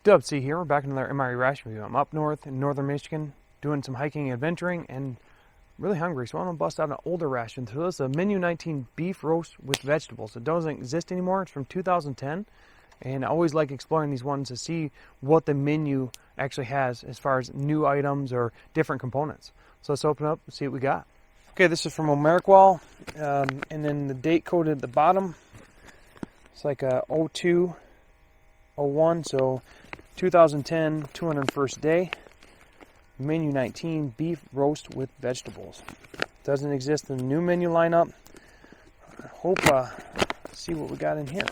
Dub C here. We're back in another MRE ration review. I'm up north in northern Michigan doing some hiking and adventuring and really hungry, so I'm gonna bust out an older ration. So this is a Menu 19 beef roast with vegetables. It doesn't exist anymore. It's from 2010, and I always like exploring these ones to see what the menu actually has as far as new items or different components. So let's open up and see what we got. Okay, this is from Ameriqual, and then the date coded at the bottom. It's like a 0201, so 2010, 201st day. Menu 19 beef roast with vegetables. Doesn't exist in the new menu lineup. I hope see what we got in here.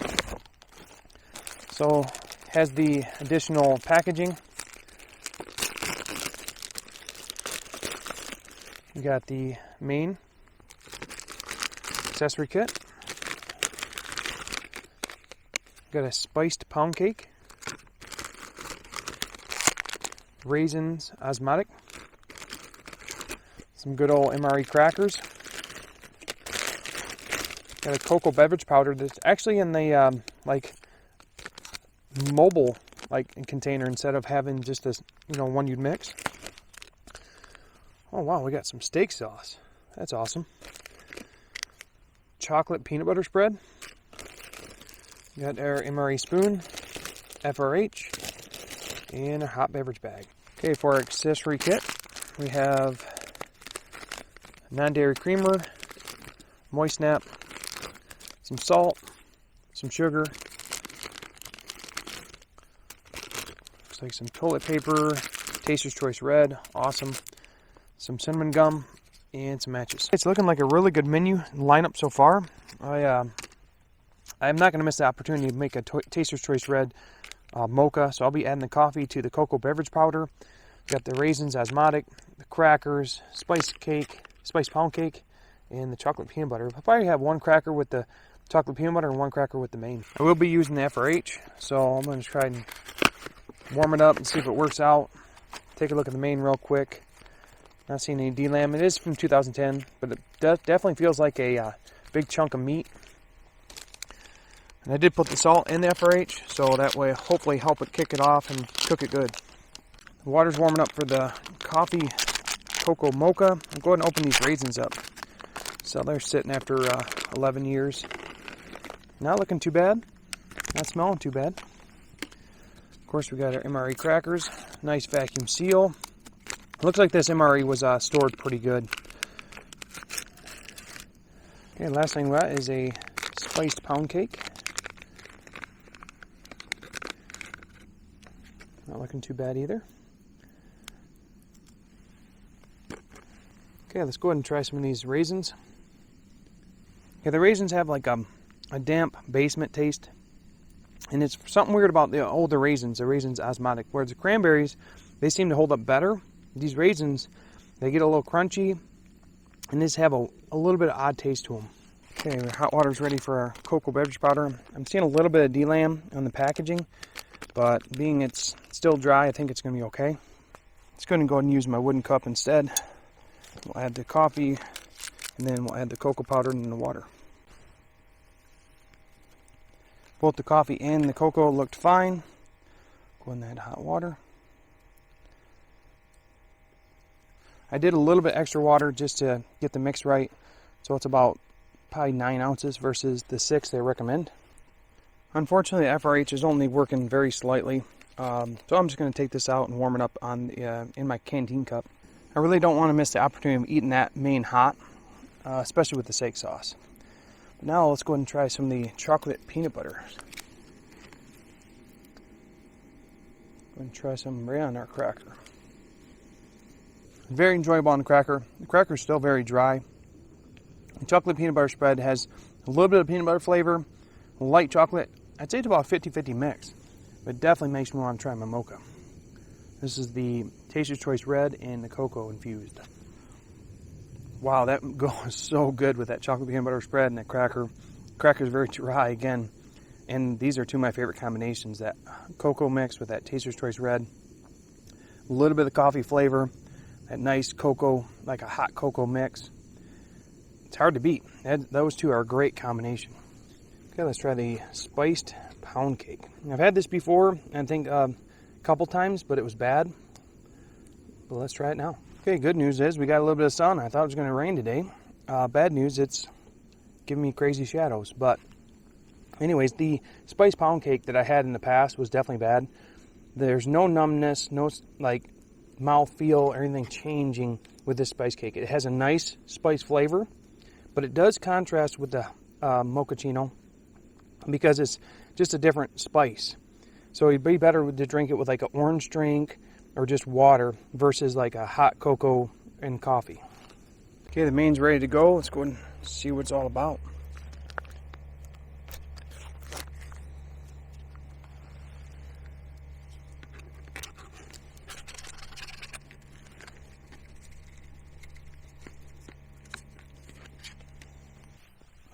So has the additional packaging. We got the main accessory kit. Got a spiced pound cake. Raisins osmotic, some good old MRE crackers, got a cocoa beverage powder that's actually in the like mobile container instead of having just this one you'd mix. Oh wow, we got some steak sauce. That's awesome. Chocolate peanut butter spread. Got our MRE spoon, FRH, and a hot beverage bag. Okay, for our accessory kit, we have non-dairy creamer, moist snap, some salt, some sugar, looks like some toilet paper, Taster's Choice Red, awesome, some cinnamon gum, and some matches. It's looking like a really good menu lineup so far. I'm not going to miss the opportunity to make a Taster's Choice Red mocha, so I'll be adding the coffee to the cocoa beverage powder. Got the raisins osmotic, the crackers, spiced pound cake, and the chocolate peanut butter. I'll probably have one cracker with the chocolate peanut butter and one cracker with the main. I will be using the FRH, so I'm going to try and warm it up and see if it works out. Take a look at the main real quick. Not seeing any D-lamb. It is from 2010, but it definitely feels like a big chunk of meat. And I did put the salt in the FRH, so that way hopefully help it kick it off and cook it good. The water's warming up for the coffee cocoa mocha. I'll go ahead and open these raisins up. So they're sitting after 11 years. Not looking too bad. Not smelling too bad. Of course, we got our MRE crackers. Nice vacuum seal. It looks like this MRE was stored pretty good. Okay, last thing we got is a spiced pound cake. Not looking too bad either. Okay, let's go ahead and try some of these raisins. Okay, the raisins have like a damp basement taste. And it's something weird about the older raisins, the raisins osmotic. Whereas the cranberries, they seem to hold up better. These raisins, they get a little crunchy. And these have a little bit of odd taste to them. Okay, our hot water's ready for our cocoa beverage powder. I'm seeing a little bit of D-lamb on the packaging. But being it's still dry, I think it's going to be okay. Just going to go ahead and use my wooden cup instead. We'll add the coffee, and then we'll add the cocoa powder and the water. Both the coffee and the cocoa looked fine. Go ahead and add hot water. I did a little bit extra water just to get the mix right. So it's about probably 9 ounces versus the 6 they recommend. Unfortunately, the FRH is only working very slightly, so I'm just going to take this out and warm it up on in my canteen cup. I really don't want to miss the opportunity of eating that main hot, especially with the steak sauce. But now let's go ahead and try some of the chocolate peanut butter. Go ahead and try some right on our cracker. Very enjoyable on the cracker. The cracker is still very dry. The chocolate peanut butter spread has a little bit of peanut butter flavor, light chocolate. I'd say it's about a 50-50 mix, but it definitely makes me want to try my mocha. This is the Taster's Choice Red and the cocoa infused. Wow, that goes so good with that chocolate peanut butter spread and that cracker. Cracker's very dry again, and these are two of my favorite combinations, that cocoa mix with that Taster's Choice Red. A little bit of coffee flavor, that nice cocoa, like a hot cocoa mix. It's hard to beat. Those two are a great combination. Okay, let's try the spiced pound cake. I've had this before, and I think couple times, but it was bad. But let's try it now. Okay, good news is we got a little bit of sun. I thought it was going to rain today. Bad news, it's giving me crazy shadows. But anyways, the spice pound cake that I had in the past was definitely bad. There's no numbness, no like mouth feel or anything changing with this spice cake. It has a nice spice flavor, but it does contrast with the mochaccino because it's just a different spice. So it'd be better to drink it with like an orange drink or just water versus like a hot cocoa and coffee. Okay, the main's ready to go. Let's go and see what it's all about.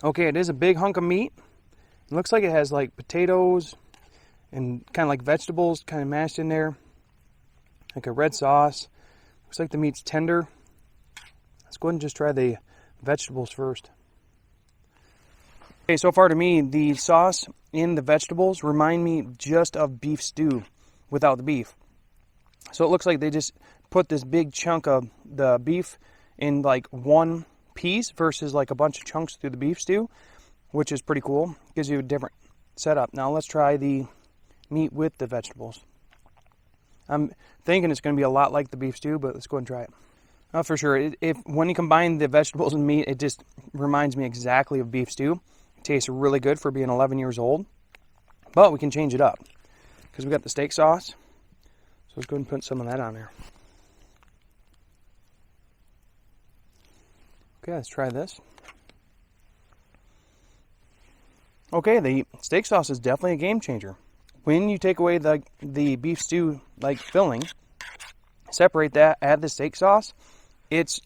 Okay, it is a big hunk of meat. It looks like it has like potatoes and kind of like vegetables kind of mashed in there. Like a red sauce. Looks like the meat's tender. Let's go ahead and just try the vegetables first. Okay, so far to me, the sauce in the vegetables remind me just of beef stew without the beef. So it looks like they just put this big chunk of the beef in like one piece versus like a bunch of chunks through the beef stew, which is pretty cool. Gives you a different setup. Now let's try the meat with the vegetables. I'm thinking it's going to be a lot like the beef stew, but let's go ahead and try it. For sure, when you combine the vegetables and meat, it just reminds me exactly of beef stew. It tastes really good for being 11 years old, but we can change it up because we got the steak sauce. So let's go ahead and put some of that on there. Okay, let's try this. Okay, the steak sauce is definitely a game changer. When you take away the beef stew like filling, separate that, add the steak sauce, it's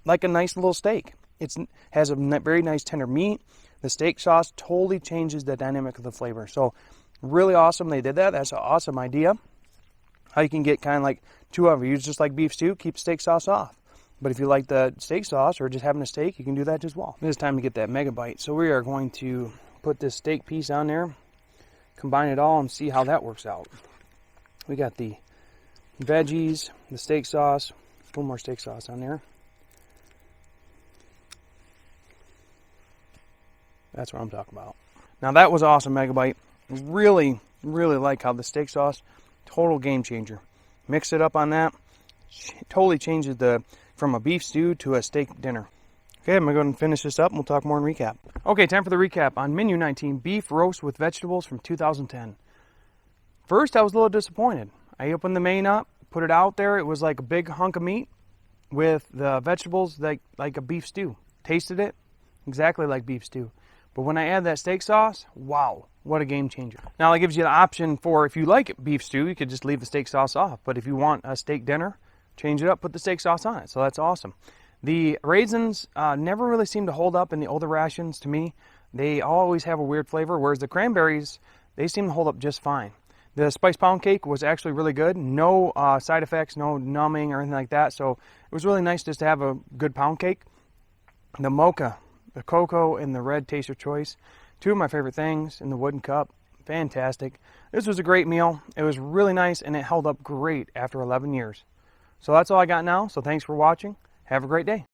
like a nice little steak. It has a very nice tender meat. The steak sauce totally changes the dynamic of the flavor. So really awesome they did that. That's an awesome idea. How you can get kind of like two of them. Use just like beef stew, keep steak sauce off. But if you like the steak sauce or just having a steak, you can do that as well. It's time to get that mega bite. So we are going to put this steak piece on there, combine it all, and see how that works out. We got the veggies, the steak sauce, a little more steak sauce on there. That's what I'm talking about. Now that was awesome mega bite. Really, really like how the steak sauce, total game changer. Mix it up on that, totally changes from a beef stew to a steak dinner. Okay, I'm going to go ahead and finish this up and we'll talk more in recap. Okay, time for the recap on Menu 19, Beef Roast with Vegetables from 2010. First, I was a little disappointed. I opened the main up, put it out there. It was like a big hunk of meat with the vegetables like a beef stew. Tasted it, exactly like beef stew. But when I add that steak sauce, wow, what a game changer. Now, it gives you the option for, if you like beef stew, you could just leave the steak sauce off. But if you want a steak dinner, change it up, put the steak sauce on it. So that's awesome. The raisins never really seem to hold up in the older rations to me. They always have a weird flavor, whereas the cranberries, they seem to hold up just fine. The spice pound cake was actually really good. No side effects, no numbing or anything like that. So it was really nice just to have a good pound cake. The mocha, the cocoa, and the red taste your choice. Two of my favorite things in the wooden cup. Fantastic. This was a great meal. It was really nice and it held up great after 11 years. So that's all I got now. So thanks for watching. Have a great day.